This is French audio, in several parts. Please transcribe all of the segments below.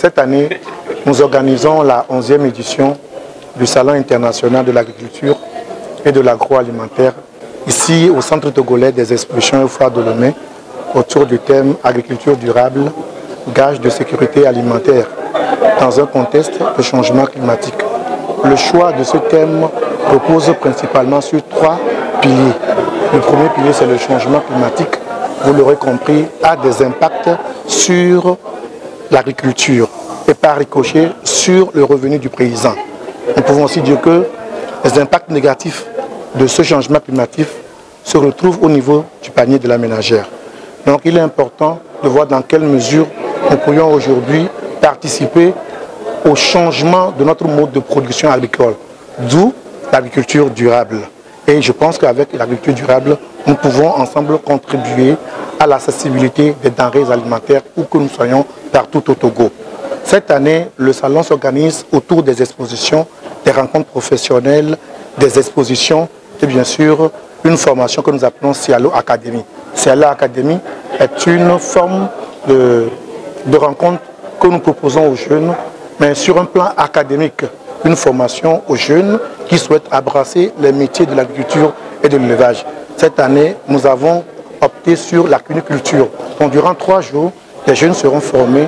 Cette année, nous organisons la 11e édition du Salon international de l'agriculture et de l'agroalimentaire, ici au Centre togolais des expositions et foires de Lomé, autour du thème agriculture durable, gage de sécurité alimentaire, dans un contexte de changement climatique. Le choix de ce thème repose principalement sur 3 piliers. Le premier pilier, c'est le changement climatique. Vous l'aurez compris, a des impacts sur l'agriculture et par ricochet sur le revenu du paysan. Nous pouvons aussi dire que les impacts négatifs de ce changement climatique se retrouvent au niveau du panier de la ménagère. Donc il est important de voir dans quelle mesure nous pourrions aujourd'hui participer au changement de notre mode de production agricole, d'où l'agriculture durable. Et je pense qu'avec l'agriculture durable, nous pouvons ensemble contribuer à l'accessibilité des denrées alimentaires où que nous soyons partout au Togo. Cette année, le salon s'organise autour des expositions, des rencontres professionnelles, des expositions et bien sûr une formation que nous appelons Cialo Academy. Cialo Academy est une forme de rencontre que nous proposons aux jeunes, mais sur un plan académique, une formation aux jeunes qui souhaitent embrasser les métiers de l'agriculture et de l'élevage. Cette année, nous avons opté sur la cuniculture. Donc, durant 3 jours, les jeunes seront formés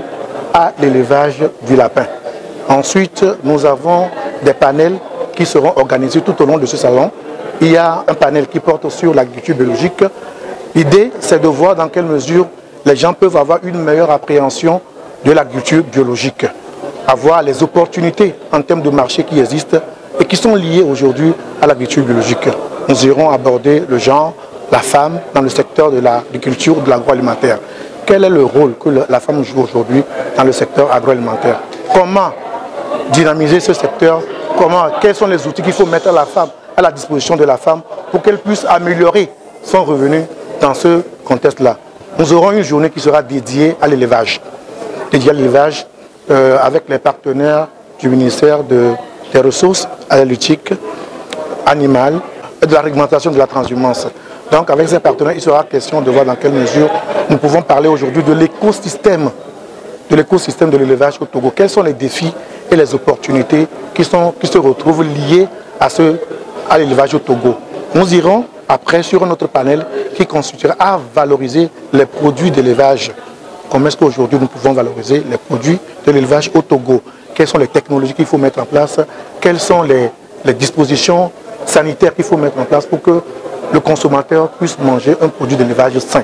à l'élevage du lapin. Ensuite, nous avons des panels qui seront organisés tout au long de ce salon. Il y a un panel qui porte sur l'agriculture biologique. L'idée, c'est de voir dans quelle mesure les gens peuvent avoir une meilleure appréhension de l'agriculture biologique, avoir les opportunités en termes de marché qui existent et qui sont liées aujourd'hui à l'agriculture biologique. Nous irons aborder le genre, la femme dans le secteur de l'agriculture, de l'agroalimentaire. Quel est le rôle que la femme joue aujourd'hui dans le secteur agroalimentaire? Comment dynamiser ce secteur? Quels sont les outils qu'il faut mettre à la disposition de la femme pour qu'elle puisse améliorer son revenu dans ce contexte-là? Nous aurons une journée qui sera dédiée à l'élevage. Avec les partenaires du ministère des Ressources halieutiques, animales et de la réglementation de la transhumance. Donc avec ces partenaires, il sera question de voir dans quelle mesure nous pouvons parler aujourd'hui de l'écosystème de l'élevage au Togo. Quels sont les défis et les opportunités qui se retrouvent liés à l'élevage au Togo. Nous irons après sur un autre panel qui constituera à valoriser les produits d'élevage. Comment est-ce qu'aujourd'hui nous pouvons valoriser les produits de l'élevage au Togo? Quelles sont les technologies qu'il faut mettre en place? Quelles sont les dispositions sanitaires qu'il faut mettre en place pour que le consommateur puisse manger un produit d'élevage sain?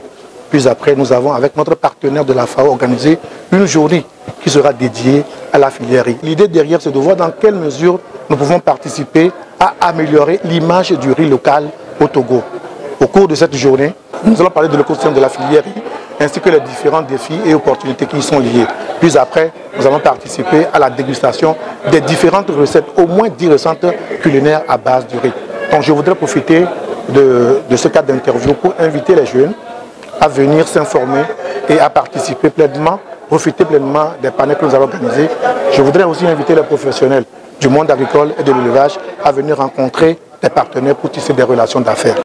Puis après, nous avons avec notre partenaire de la FAO organisé une journée qui sera dédiée à la filière riz. L'idée derrière, c'est de voir dans quelle mesure nous pouvons participer à améliorer l'image du riz local au Togo. Au cours de cette journée, nous allons parler de l'écosystème de la filière riz, ainsi que les différents défis et opportunités qui y sont liés. Puis après, nous allons participer à la dégustation des différentes recettes, au moins 10 recettes culinaires à base du riz. Donc je voudrais profiter de ce cadre d'interview pour inviter les jeunes à venir s'informer et à participer pleinement, profiter pleinement des panels que nous avons organisés. Je voudrais aussi inviter les professionnels du monde agricole et de l'élevage à venir rencontrer des partenaires pour tisser des relations d'affaires.